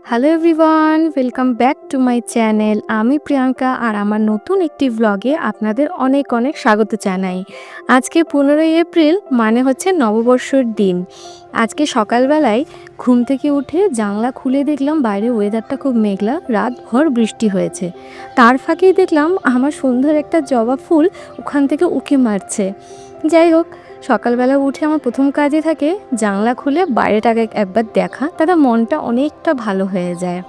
Hello everyone, welcome back to my channel. আমি প্রিয়াঙ্কা আর আমার নতুন একটি ভ্লগে আপনাদের অনেক অনেক স্বাগত জানাই। আজকে 15ই এপ্রিল মানে হচ্ছে নববর্ষর দিন। আজকে সকালবেলায় ঘুম থেকে উঠে জানলা খুলে দেখলাম বাইরে ওয়েদারটা খুব মেঘলা, রাতভর বৃষ্টি হয়েছে। তার ফাঁকেই দেখলাম আমার সুন্দর একটা জবা ফুল ওখান থেকে উঁকি মারছে। যাই হোক, সকালবেলা উঠে আমার প্রথম কাজই থাকে জানলা খুলে বাইরেটাকে একবার দেখা, তাতে মনটা অনেকটা ভালো হয়ে যায়।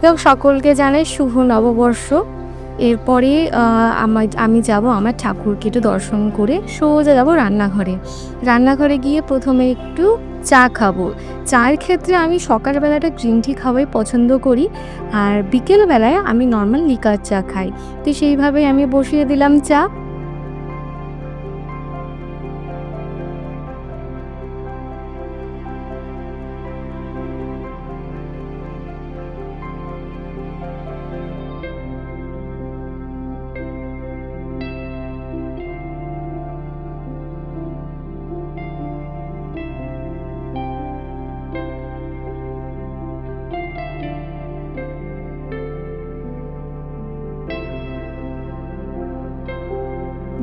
এবং সকলকে জানাই শুভ নববর্ষ। এরপরে আমি যাব আমার ঠাকুরকে একটু দর্শন করে সোজা যাব রান্নাঘরে। রান্নাঘরে গিয়ে প্রথমে একটু চা খাবো। চায়ের ক্ষেত্রে আমি সকালবেলাটা গ্রিন টি খাওয়াই পছন্দ করি, আর বিকেলবেলায় আমি নর্মাল লিকার চা খাই। তো সেইভাবেই আমি বসিয়ে দিলাম চা।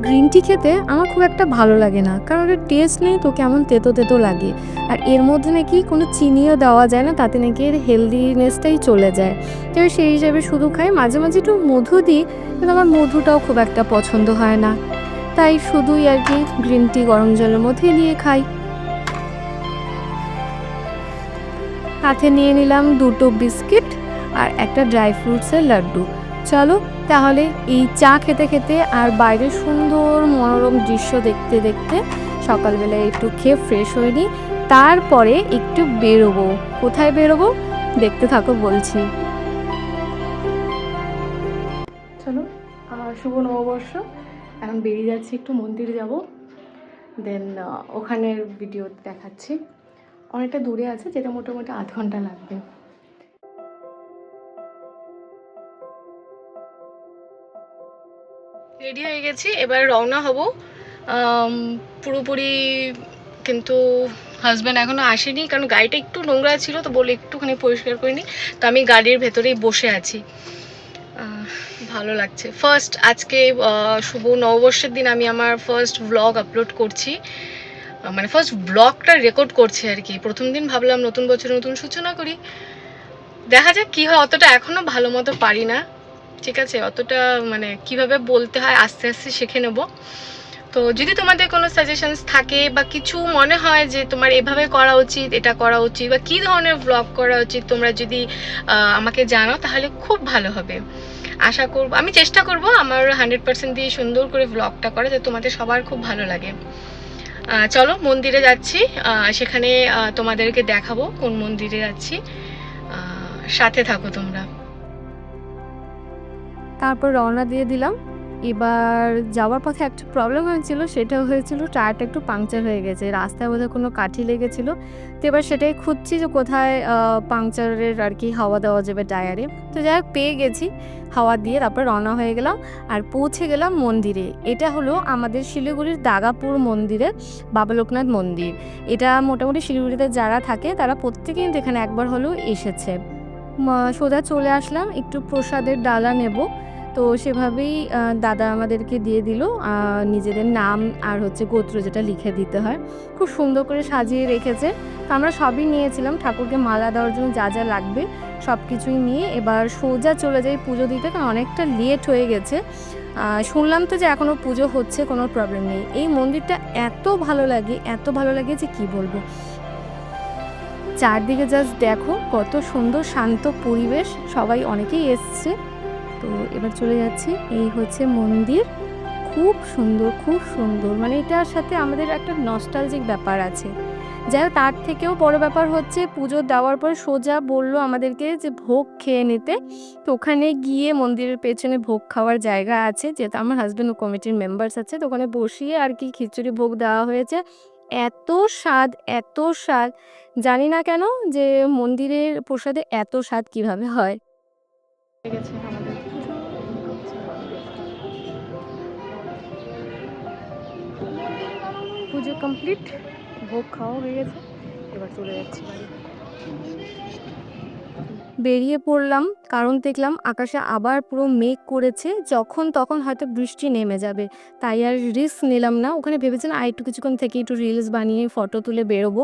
গ্রিন টি খেতে আমার খুব একটা ভালো লাগে না, কারণ ওটার টেস্ট নেই তো, কেমন তেতো তেতো লাগে। আর এর মধ্যে নাকি কোনো চিনিও দেওয়া যায় না, তাতে নাকি এর হেলদিনেসটাই চলে যায়। তো সেই হিসেবে শুধু খাই, মাঝে মাঝে একটু মধু দিই, কিন্তু আমার মধুটাও খুব একটা পছন্দ হয় না। তাই শুধুই আর কি গ্রিন টি গরম জলের মধ্যে নিয়ে খাই। সাথে নিয়ে নিলাম দুটো বিস্কিট আর একটা ড্রাই ফ্রুটসের লাড্ডু। চলো তাহলে এই চা খেতে খেতে আর বাইরের সুন্দর মনোরম দৃশ্য দেখতে দেখতে সকালবেলায় একটু খেয়ে ফ্রেশ হয়ে নিই। তারপরে একটু বেরোবো। কোথায় বেরোবো দেখতে থাকো বলছি। চলো, শুভ নববর্ষ। এখন বেরিয়ে যাচ্ছি, একটু মন্দিরে যাব, দেন ওখানের ভিডিও দেখাচ্ছি। অনেকটা দূরে আছে, যেটা মোটামুটি আধ ঘন্টা লাগবে। রেডি হয়ে গেছি, এবার রওনা হব। আম, পুরোপুরি কিন্তু হাজব্যান্ড এখনও আসেনি, কারণ গাড়িটা একটু নোংরা ছিল, তো বলে একটুখানি পরিষ্কার করে নিই। তো আমি গাড়ির ভেতরেই বসে আছি। ভালো লাগছে। ফার্স্ট আজকে শুভ নববর্ষের দিন আমি আমার ফার্স্ট ভ্লগ আপলোড করছি, মানে ফার্স্ট ব্লগটা রেকর্ড করছি আর কি। প্রথম দিন ভাবলাম নতুন বছর নতুন সূচনা করি, দেখা যাক কী হয়। অতটা এখনও ভালো মতো পারি না, ঠিক আছে? অতটা মানে কিভাবে বলতে হয় আস্তে আস্তে শিখে নেব। তো যদি তোমাদের কোনো সাজেশনস থাকে বা কিছু মনে হয় যে তোমার এভাবে করা উচিত, এটা করা উচিত, বা কী ধরনের ব্লগ করা উচিত, তোমরা যদি আমাকে জানাও তাহলে খুব ভালো হবে। আশা করব, আমি চেষ্টা করব আমার 100% দিয়ে সুন্দর করে ব্লগটা করা, যাতে তোমাদের সবার খুব ভালো লাগে। চলো মন্দিরে যাচ্ছি, সেখানে তোমাদেরকে দেখাবো কোন মন্দিরে যাচ্ছি। সাথে থাকো তোমরা। তারপর রওনা দিয়ে দিলাম। এবার যাওয়ার পথে একটা প্রবলেম হয়েছিল, সেটা হয়েছিল টায়ারটা একটু পাংচার হয়ে গেছে। রাস্তায় বোধহয় কোনো কাঠি লেগেছিলো। তো এবার সেটাই খুঁজছি যে কোথায় পাংচারের আর কি হাওয়া দেওয়া যাবে টায়ারে। তো যাই হোক, পেয়ে গেছি। হাওয়া দিয়ে তারপর রওনা হয়ে গেলাম আর পৌঁছে গেলাম মন্দিরে। এটা হলো আমাদের শিলিগুড়ির দাগাপুর মন্দিরের বাবা লোকনাথ মন্দির। এটা মোটামুটি শিলিগুড়িতে যারা থাকে তারা প্রত্যেকেই কিন্তু এখানে একবার হলেও এসেছে। সোজা চলে আসলাম, একটু প্রসাদের ডালা নেব। তো সেভাবেই দাদা আমাদেরকে দিয়ে দিল নিজেদের নাম আর হচ্ছে গোত্র, যেটা লিখে দিতে হয়। খুব সুন্দর করে সাজিয়ে রেখেছে। তো আমরা সবই নিয়েছিলাম, ঠাকুরকে মালা দেওয়ার জন্য যা যা লাগবে সব কিছুই নিয়ে এবার সোজা চলে যাই পুজো দিতে, কারণ অনেকটা লেট হয়ে গেছে। শুনলাম তো যে এখনও পুজো হচ্ছে, কোনো প্রবলেম নেই। এই মন্দিরটা এত ভালো লাগে, এত ভালো লাগে যে কি বলবো। চারদিকে জাস্ট দেখো কত সুন্দর শান্ত পরিবেশ, সবাই অনেকেই এসছে। তো এবার চলে যাচ্ছি, এই হচ্ছে মন্দির। খুব সুন্দর, খুব সুন্দর, মানে এটার সাথে আমাদের একটা নস্টালজিক ব্যাপার আছে। যাই হোক, তার থেকেও বড় ব্যাপার হচ্ছে পুজো দেওয়ার পর সোজা বললো আমাদেরকে যে ভোগ খেয়ে নিতে। তো ওখানে গিয়ে মন্দিরের পেছনে ভোগ খাওয়ার জায়গা আছে, যেহেতু আমার হাজব্যান্ড ও কমিটির মেম্বার্স আছে, তো ওখানে বসিয়ে আর কি খিচুড়ি ভোগ দেওয়া হয়েছে। এত স্বাদ, এত স্বাদ! জানি না কেন যে মন্দিরের প্রসাদে এত স্বাদ কিভাবে হয়। হয়ে গেছে আমাদের পুজো। পুজো কমপ্লিট, ভোগ খাওয়া হয়ে গেছে, এবার চলে যাচ্ছি বাড়ি। বেরিয়ে পড়লাম, কারণ দেখলাম আকাশে আবার পুরো মেঘ করেছে, যখন তখন হয়তো বৃষ্টি নেমে যাবে। তাই আর রিস্ক নিলাম না। ওখানে ভেবেছিলাম আর একটু কিছুক্ষণ থেকে একটু রিলস বানিয়ে ফটো তুলে বেরোবো।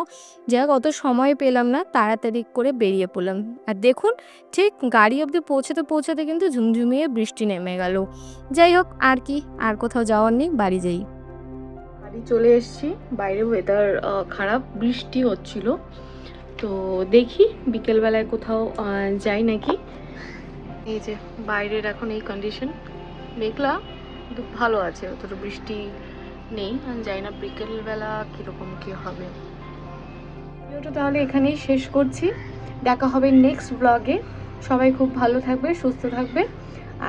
যাই হোক অত সময় পেলাম না, তাড়াতাড়ি করে বেরিয়ে পড়লাম। আর দেখুন ঠিক গাড়ি অবধি পৌঁছাতে কিন্তু ঝুমঝুমিয়ে বৃষ্টি নেমে গেল। যাই হোক আর কি, আর কোথাও যাওয়ার নেই, বাড়ি যাই। বাড়ি চলে এসেছি। বাইরে ওয়েদার খারাপ, বৃষ্টি হচ্ছিল। তো দেখি বিকেলবেলায় কোথাও যাই নাকি। এই যে বাইরের এখন এই কন্ডিশন, মেঘলা কিন্তু ভালো আছে, অতটা বৃষ্টি নেই। আর জানি না বিকেলবেলা কীরকম কী হবে। ভিডিওটা তাহলে এখানেই শেষ করছি, দেখা হবে নেক্সট ব্লগে। সবাই খুব ভালো থাকবে, সুস্থ থাকবে।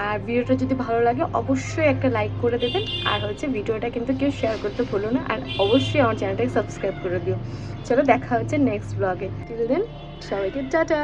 আর ভিডিওটা যদি ভালো লাগে অবশ্যই একটা লাইক করে দেবেন। আর হচ্ছে ভিডিওটা কিন্তু কেউ শেয়ার করতে ভুলো না। আর অবশ্যই আমার চ্যানেলটাকে সাবস্ক্রাইব করে দিও। চলো দেখা হচ্ছে নেক্সট ব্লগে। টিল দেন সবাইকে টাটা।